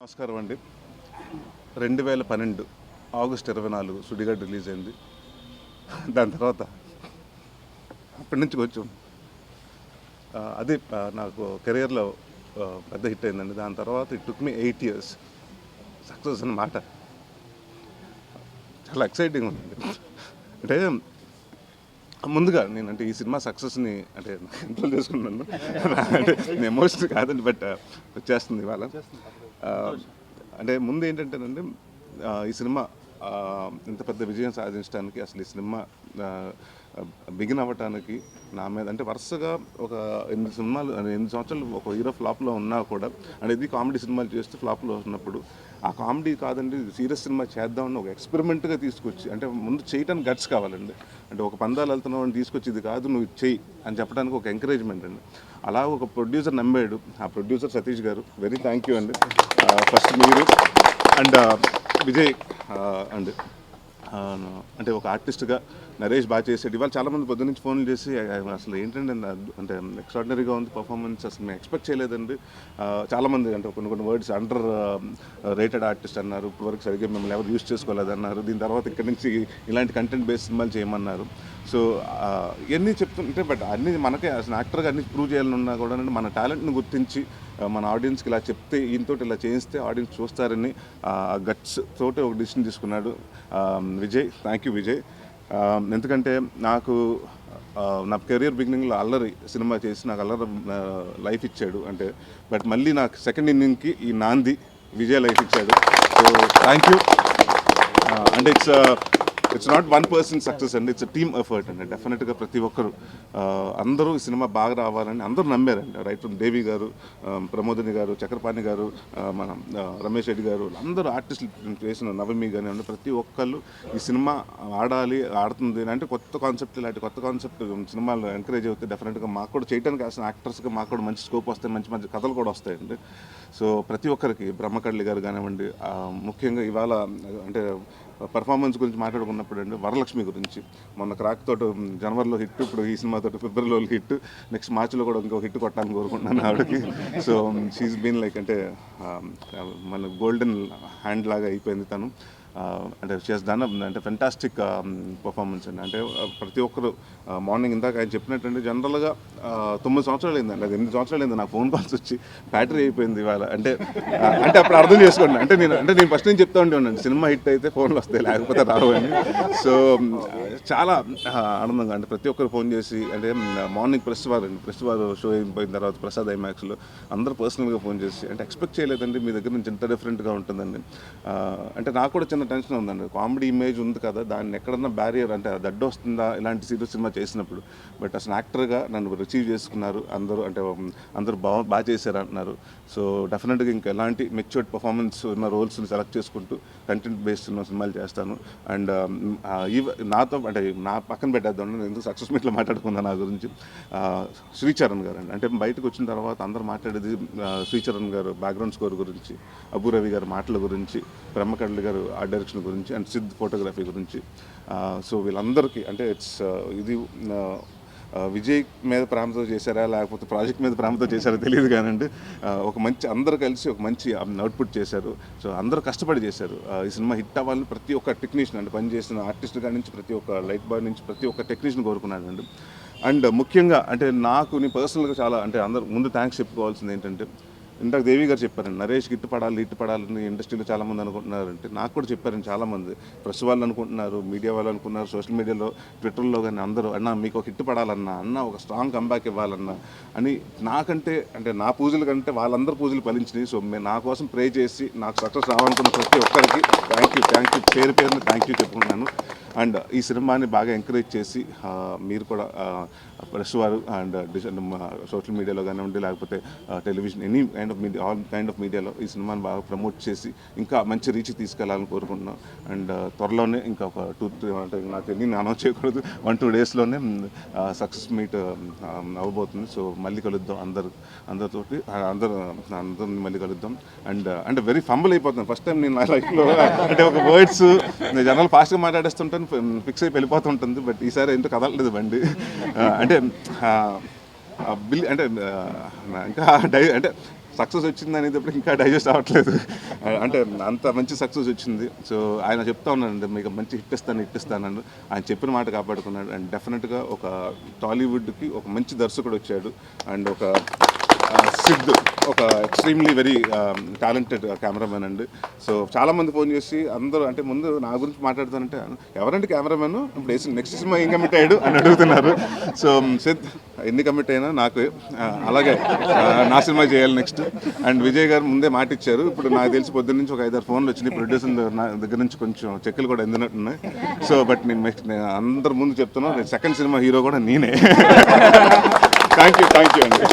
నమస్కారం అండి. 2012 August 24 Sudigadu release అయింది. దాని తర్వాత అప్పటి నుంచి కొంచెం అది నాకు కెరియర్లో పెద్ద హిట్ అయిందండి. దాని తర్వాత it took me 8 years success అన్నమాట. చాలా ఎక్సైటింగ్ ఉందండి. అంటే ముందుగా నేనంటే ఈ సినిమా సక్సెస్ని అంటే కంట్రోల్ చేసుకున్నాను. అంటే నేను ఎమోషనల్ కాదండి, బట్ వచ్చేస్తుంది ఇవాళ. అంటే ముందు ఏంటంటేనండి, ఈ సినిమా ఇంత పెద్ద విజయం సాధించడానికి అసలు ఈ సినిమా బిగిన్ అవ్వటానికి నా మీద అంటే వరుసగా ఒక 8 సంవత్సరాలు ఒక హీరో ఫ్లాప్లో ఉన్నా కూడా, అంటే ఇది కామెడీ సినిమాలు చేస్తూ ఫ్లాప్లో ఉన్నప్పుడు ఆ కామెడీ కాదండి సీరియస్ సినిమా చేద్దామని ఒక ఎక్స్పెరిమెంట్గా తీసుకొచ్చి, అంటే ముందు చేయటానికి గట్స్ కావాలండి. అంటే ఒక పందాలు వెళ్తున్నావు అని తీసుకొచ్చి ఇది కాదు నువ్వు చెయ్యి అని చెప్పడానికి ఒక ఎంకరేజ్మెంట్ అండి. అలా ఒక ప్రొడ్యూసర్ నమ్మాడు. ఆ ప్రొడ్యూసర్ సతీష్ గారు, వెరీ థ్యాంక్ యూ అండి. ఫస్ట్ మీరు అండ్ విజయ్ అండ్ అంటే ఒక ఆర్టిస్ట్గా నరేష్ బాగా చేసాడు. ఇవాళ చాలామంది పొద్దు నుంచి ఫోన్లు చేసి అసలు ఏంటంటే అంటే ఎక్స్ట్రాడినరీగా ఉంది పర్ఫార్మెన్స్, అసలు మేము ఎక్స్పెక్ట్ చేయలేదండి. చాలామంది అంటే కొన్ని వర్డ్స్ అండర్ రేటెడ్ ఆర్టిస్ట్ అన్నారు, ఇప్పటివరకు సరిగ్గా మిమ్మల్ని ఎవరు యూజ్ చేసుకోలేదన్నారు. దీని తర్వాత ఇక్కడి నుంచి ఇలాంటి కంటెంట్ బేస్డ్ సినిమాలు చేయమన్నారు. సో ఇవన్నీ చెప్తుంటే బట్ అన్నీ మనకే అసలు యాక్టర్గా అన్ని ప్రూవ్ చేయాలన్నా కూడా మన టాలెంట్ని గుర్తించి మన ఆడియన్స్కి ఇలా చెప్తే ఈయనతో ఇలా చేయిస్తే ఆడియన్స్ చూస్తారని గట్స్ తోటి ఒక డిసిషన్ తీసుకున్నాడు విజయ్. Thank you Vijay. ఎందుకంటే నాకు నా కెరియర్ బిగినింగ్లో అల్లరి సినిమా చేసి నాకు అల్లరి లైఫ్ ఇచ్చాడు. అంటే బట్ మళ్ళీ నాకు సెకండ్ ఇన్నింగ్కి ఈ నాంది విజయ్ లైఫ్ ఇచ్చాడు. So thank you. అంటే it's not one person success అండి, ఇట్స్ టీమ్ ఎఫర్ట్ అండి. డెఫినెట్గా ప్రతి ఒక్కరు అందరూ ఈ సినిమా బాగా రావాలని అందరూ నమ్మారండి. రైట్ ఫ్రమ్ దేవి గారు, ప్రమోదిని గారు, చక్రపాణి గారు, మన రమేష్ రెడ్డి గారు, అందరూ ఆర్టిస్టులు చేసిన నవమి కానీ ప్రతి ఒక్కళ్ళు ఈ సినిమా ఆడుతుంది అంటే కొత్త కాన్సెప్ట్, ఇలాంటి కొత్త కాన్సెప్ట్ సినిమాలు ఎంకరేజ్ అవుతాయి. డెఫినెట్గా మాకు కూడా చేయడానికి కాసిన యాక్టర్స్గా మాకు కూడా మంచి స్కోప్ వస్తాయి, మంచి మంచి కథలు కూడా వస్తాయండి. సో ప్రతి ఒక్కరికి బ్రహ్మకళ్ళి గారు కానివ్వండి, ముఖ్యంగా ఇవాళ అంటే పర్ఫార్మెన్స్ గురించి మాట్లాడుకున్నప్పుడు అండి వరలక్ష్మి గురించి మొన్న క్రాక్ తోటి జనవరిలో హిట్, ఇప్పుడు ఈ సినిమాతో ఫిబ్రవరిలో హిట్, నెక్స్ట్ మార్చిలో కూడా ఇంకో హిట్ కొట్టాలని కోరుకుంటున్నాను ఆవిడకి. సో షీఈస్ బీన్ లైక్ అంటే మన గోల్డెన్ హ్యాండ్ లాగా అయిపోయింది తను. అంటే షీస్ డన్ అంటే ఫెంటాస్టిక్ పర్ఫార్మెన్స్ అండి. అంటే ప్రతి ఒక్కరు మార్నింగ్ ఇందాక ఆయన చెప్పినట్టండి జనరల్గా 9 సంవత్సరాలు అయిందండి, అది 8 సంవత్సరాలు అయింది నాకు ఫోన్ కాల్స్ వచ్చి బ్యాటరీ అయిపోయింది ఇవాళ. అంటే అప్పుడు అర్థం చేసుకోండి. అంటే నేను ఫస్ట్ నుంచి చెప్తా ఉండే సినిమా హిట్ అయితే ఫోన్లు వస్తాయి, లేకపోతే రావు అని. సో చాలా ఆనందంగా అంటే ప్రతి ఒక్కరు ఫోన్ చేసి, అంటే మార్నింగ్ ప్రెస్ వారు షో అయిపోయిన తర్వాత ప్రసాద్ ఐమాక్స్లో అందరూ పర్సనల్గా ఫోన్ చేసి, అంటే ఎక్స్పెక్ట్ చేయలేదండి మీ దగ్గర నుంచి ఇంత డిఫరెంట్గా ఉంటుందండి. అంటే నాకు కూడా చిన్న టెన్షన్ ఉందండి, కామెడీ ఇమేజ్ ఉంది కదా, దాన్ని ఎక్కడన్నా బ్యారియర్ అంటే దడ్డు వస్తుందా ఇలాంటి సీరియస్ సినిమా చేసినప్పుడు. బట్ అసలు యాక్టర్గా నన్ను రిసీవ్ చేసుకున్నారు అందరూ, అంటే అందరూ బాగా చేశారు అంటున్నారు. సో డెఫినెట్గా ఇంకా ఎలాంటి మెచ్యూర్డ్ పర్ఫార్మెన్స్ ఉన్న రోల్స్ని సెలెక్ట్ చేసుకుంటూ కంటెంట్ బేస్డ్ ఉన్న సినిమాలు చేస్తాను. అండ్ నాతో అంటే నా పక్కన పెట్టేద్దాం, నేను ఎందుకు సక్సెస్ మీట్లో మాట్లాడుకున్నాను నా గురించి. శ్రీచరణ్ గారు అండి, అంటే బయటకు వచ్చిన తర్వాత అందరూ మాట్లాడేది శ్రీచరణ్ గారు బ్యాక్గ్రౌండ్ స్కోర్ గురించి, అబు రవి గారు మాటల గురించి, బ్రహ్మకళ్ళి గారు ఆర్ట్ డైరెక్షన్ గురించి, అండ్ సిద్ధ్ ఫోటోగ్రఫీ గురించి. సో వీళ్ళందరికీ అంటే ఇది విజయ్ మీద ప్రేమతో చేశారా లేకపోతే ప్రాజెక్ట్ మీద ప్రేమతో చేశారో తెలియదు కానండి, ఒక మంచి అందరూ కలిసి ఒక మంచి అవుట్పుట్ చేశారు. సో అందరూ కష్టపడి చేశారు. ఈ సినిమా హిట్ అవ్వాలని ప్రతి ఒక్క టెక్నీషియన్ అంటే పనిచేసిన ఆర్టిస్ట్ కాడి నుంచి ప్రతి ఒక్క లైట్ బాయ్ నుంచి ప్రతి ఒక్క టెక్నీషియన్ కోరుకున్నానండి. అండ్ ముఖ్యంగా అంటే నేను పర్సనల్గా చాలా అంటే అందరు ముందు థ్యాంక్స్ చెప్పుకోవాల్సింది ఏంటంటే, ఇందాక దేవి గారు చెప్పారండి నరేష్కి ఇట్టు పడాలని ఇండస్ట్రీలో చాలామంది అనుకుంటున్నారంటే, నాకు కూడా చెప్పారండి చాలామంది ప్రెస్ వాళ్ళు అనుకుంటున్నారు, మీడియా వాళ్ళు అనుకున్నారు, సోషల్ మీడియాలో ట్విట్టర్లో కానీ అందరూ అన్న మీకు ఒక హిట్ పడాలన్నా, అన్న ఒక స్ట్రాంగ్ కంబ్యాక్ ఇవ్వాలన్నా అని నాకంటే అంటే నా పూజల కంటే వాళ్ళందరూ పూజలు ఫలించినాయి. సో నా కోసం ప్రే చేసి నాకు సక్సెస్ రావాలనుకున్న ప్రతి ఒక్కరికి థ్యాంక్ యూ పేరుని థ్యాంక్ యూ చెప్పుకున్నాను. అండ్ ఈ సినిమాని బాగా ఎంకరేజ్ చేసి మీరు కూడా ప్రెస్ వారు అండ్ సోషల్ మీడియాలో కానివ్వండి లేకపోతే television any kind of media all kind of మీడియాలో ఈ సినిమాని బాగా ప్రమోట్ చేసి ఇంకా మంచి రీచ్ తీసుకెళ్లాలని కోరుకుంటున్నాం. అండ్ త్వరలోనే ఇంకా ఒక 2-3 అంటే నాకు ఎన్ని అనౌన్స్ చేయకూడదు, 1-2 డేస్లోనే సక్సెస్ మీట్ అవ్వబోతుంది. సో మళ్ళీ కలుద్దాం అందరితోటి అందరిని మళ్ళీ కలుద్దాం. అండ్ అంటే వెరీ ఫంబుల్ అయిపోతున్నాను ఫస్ట్ టైం నేను నా లైఫ్లో. అంటే ఒక వర్డ్స్ జనరల్ ఫాస్ట్గా మాట్లాడేస్తుంటాను, ఫిక్స్ అయిపోయి వెళ్ళిపోతుంటుంది. బట్ ఈసారి ఏంటో కదలలేదు బండి. అంటే అంటే ఇంకా అంటే సక్సెస్ వచ్చింది అనేటప్పుడు ఇంకా డైజెస్ట్ అవ్వట్లేదు. అంటే అంత మంచి సక్సెస్ వచ్చింది. సో ఆయన చెప్తా ఉన్నానండి, మీకు మంచి హిట్ ఇస్తానని. ఆయన చెప్పిన మాట కాపాడుకున్నాడు. అండ్ డెఫినెట్గా ఒక టాలీవుడ్కి ఒక మంచి దర్శకుడు వచ్చాడు. అండ్ ఒక సిద్ధు ఒక ఎక్స్ట్రీమ్లీ వెరీ టాలెంటెడ్ కెమెరామెన్ అండి. సో చాలామంది ఫోన్ చేసి అందరూ అంటే ముందు నా గురించి మాట్లాడుతానంటే ఎవరంటే కెమెరామెన్ ఇప్పుడు వేసి నెక్స్ట్ సినిమా ఏం కమిట్ అయ్యాడు అని అడుగుతున్నారు. సో సిద్ధ్ ఎన్ని కమిట్ అయినా నాకు అలాగే నా సినిమా చేయాలి నెక్స్ట్. అండ్ విజయ్ గారు ముందే మాట ఇచ్చారు. ఇప్పుడు నాకు తెలిసి పొద్దున్న నుంచి ఒక 5-6 ఫోన్లు వచ్చినాయి ప్రొడ్యూసర్ నా దగ్గర నుంచి, కొంచెం చెక్కులు కూడా అందినట్టున్నాయి. సో బట్ నేను అందరి ముందు చెప్తున్నాను, సెకండ్ సినిమా హీరో కూడా నేనే. థ్యాంక్ యూ అండి.